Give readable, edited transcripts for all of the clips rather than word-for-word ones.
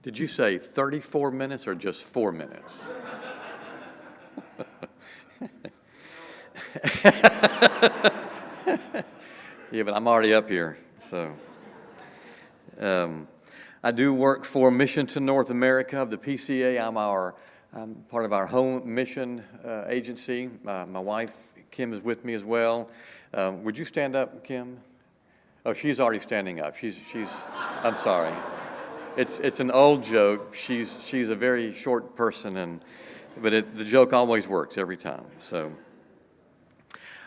Did you say 34 minutes or just 4 minutes? Yeah, but I'm already up here, so. I do work for Mission to North America of the PCA. I'm part of our home mission agency. My wife, Kim, is with me as well. Would you stand up, Kim? Oh, she's already standing up. I'm sorry. It's an old joke. She's a very short person, but the joke always works every time. So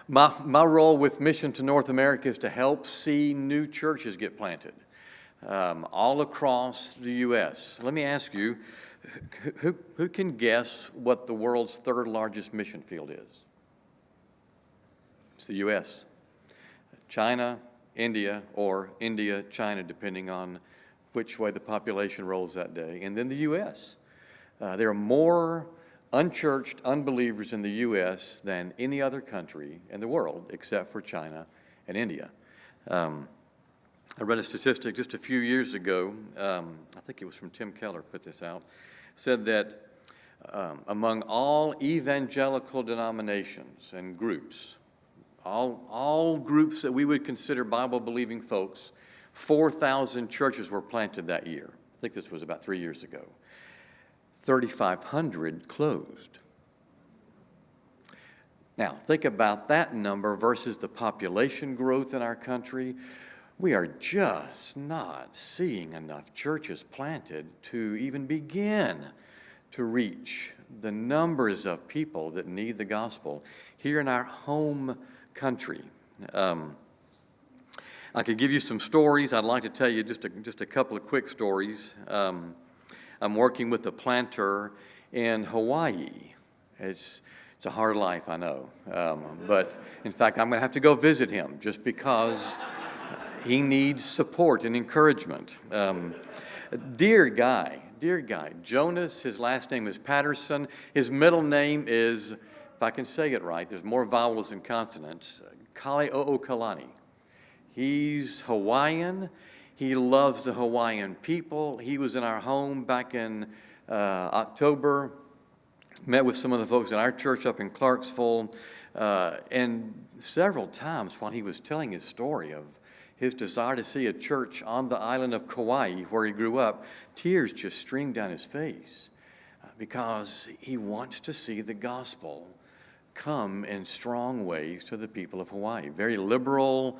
my role with Mission to North America is to help see new churches get planted all across the U.S. Let me ask you, who can guess what the world's third largest mission field is? It's the U.S. China, India, or India, China, depending on which way the population rolls that day, and then the U.S. There are more unchurched unbelievers in the U.S. than any other country in the world except for China and India. I read a statistic just a few years ago, I think it was from Tim Keller put this out, said that among all evangelical denominations and groups, all groups that we would consider Bible-believing folks, 4,000 churches were planted that year. I think this was about 3 years ago. 3,500 closed. Now, think about that number versus the population growth in our country. We are just not seeing enough churches planted to even begin to reach the numbers of people that need the gospel here in our home country. I could give you some stories. I'd like to tell you just a couple of quick stories. I'm working with a planter in Hawaii. It's a hard life, I know. But in fact, I'm going to have to go visit him just because he needs support and encouragement. Dear guy. Jonas, his last name is Patterson. His middle name is, if I can say it right, there's more vowels than consonants, Kaleo'okalani. He's Hawaiian. He loves the Hawaiian people. He was in our home back in October, met with some of the folks in our church up in Clarksville, and several times while he was telling his story of his desire to see a church on the island of Kauai where he grew up, tears just streamed down his face because he wants to see the gospel come in strong ways to the people of Hawaii. Very liberal,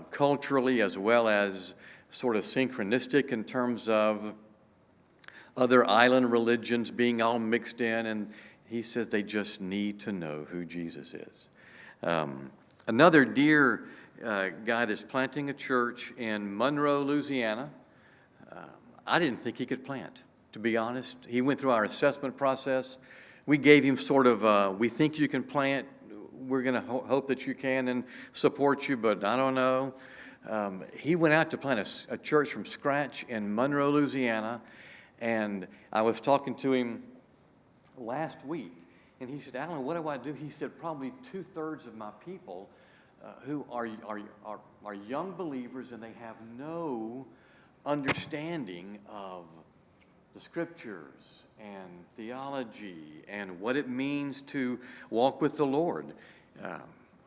culturally, as well as sort of synchronistic in terms of other island religions being all mixed in, and he says they just need to know who Jesus is. Another dear guy that's planting a church in Monroe, Louisiana. I didn't think he could plant, to be honest. He went through our assessment process. We gave him sort of, we think you can plant, we're going to hope that you can and support you, but I don't know. He went out to plant a church from scratch in Monroe, Louisiana, and I was talking to him last week, and he said, Alan, what do I do? He said, probably 2/3 of my people who are young believers, and they have no understanding of the scriptures and theology and what it means to walk with the Lord.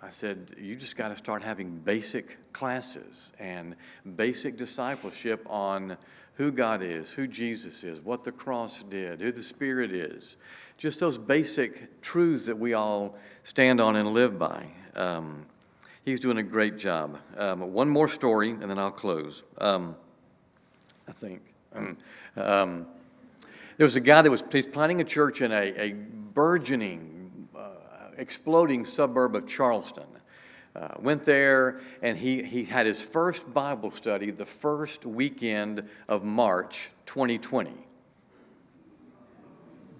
I said, you just got to start having basic classes and basic discipleship on who God is, who Jesus is, what the cross did, who the Spirit is. Just those basic truths that we all stand on and live by. He's doing a great job. One more story, and then I'll close, I think. There was a guy he's planting a church in a burgeoning, exploding suburb of Charleston. Went there, and he had his first Bible study the first weekend of March 2020.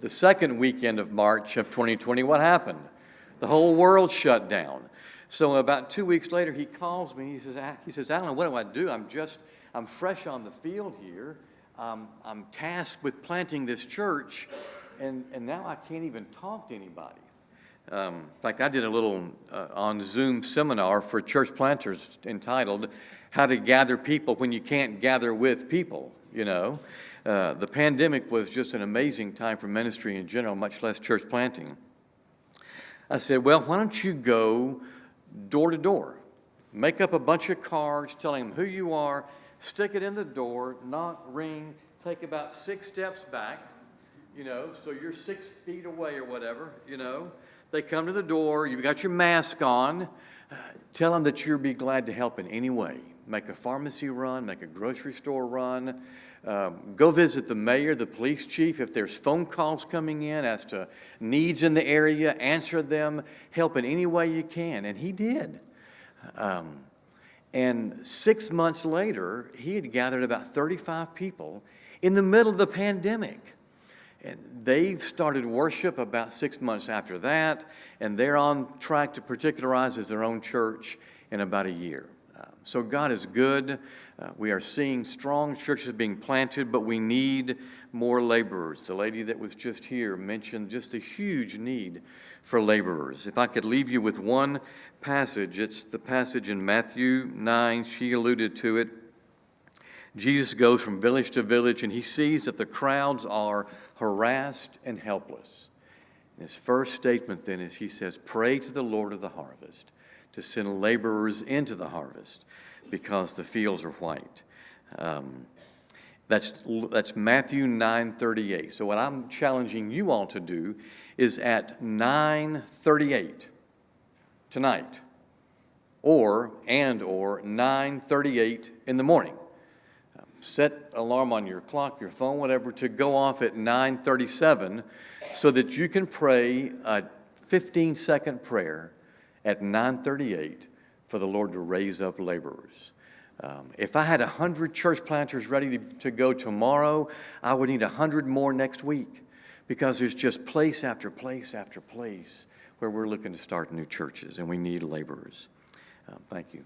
The second weekend of March of 2020, what happened? The whole world shut down. So about 2 weeks later, he calls me. He says, Alan, what do I do? I'm fresh on the field here. I'm tasked with planting this church, and now I can't even talk to anybody. In fact, I did a little on Zoom seminar for church planters entitled "How to Gather People When You Can't Gather with People." you know. The pandemic was just an amazing time for ministry in general, much less church planting. I said, well, why don't you go door to door? Make up a bunch of cards telling them who you are, stick it in the door, knock, ring, take about 6 steps back, you know, so you're 6 feet away or whatever, you know. They come to the door, you've got your mask on, tell them that you'll be glad to help in any way. Make a pharmacy run, make a grocery store run, go visit the mayor, the police chief. If there's phone calls coming in as to needs in the area, answer them, help in any way you can. And he did. And 6 months later, he had gathered about 35 people in the middle of the pandemic. And they started worship about 6 months after that, and they're on track to particularize as their own church in about a year. So God is good. We are seeing strong churches being planted, but we need more laborers. The lady that was just here mentioned just a huge need for laborers. If I could leave you with one passage, it's the passage in Matthew 9. She alluded to it. Jesus goes from village to village, and he sees that the crowds are harassed and helpless. And his first statement then is he says, pray to the Lord of the harvest to send laborers into the harvest because the fields are white. That's Matthew 9:38. So what I'm challenging you all to do is at 9:38 tonight or 9:38 in the morning. Set alarm on your clock, your phone, whatever, to go off at 9:37 so that you can pray a 15-second prayer at 9:38 for the Lord to raise up laborers. If I had 100 church planters ready to go tomorrow, I would need 100 more next week because there's just place after place after place where we're looking to start new churches, and we need laborers. Thank you.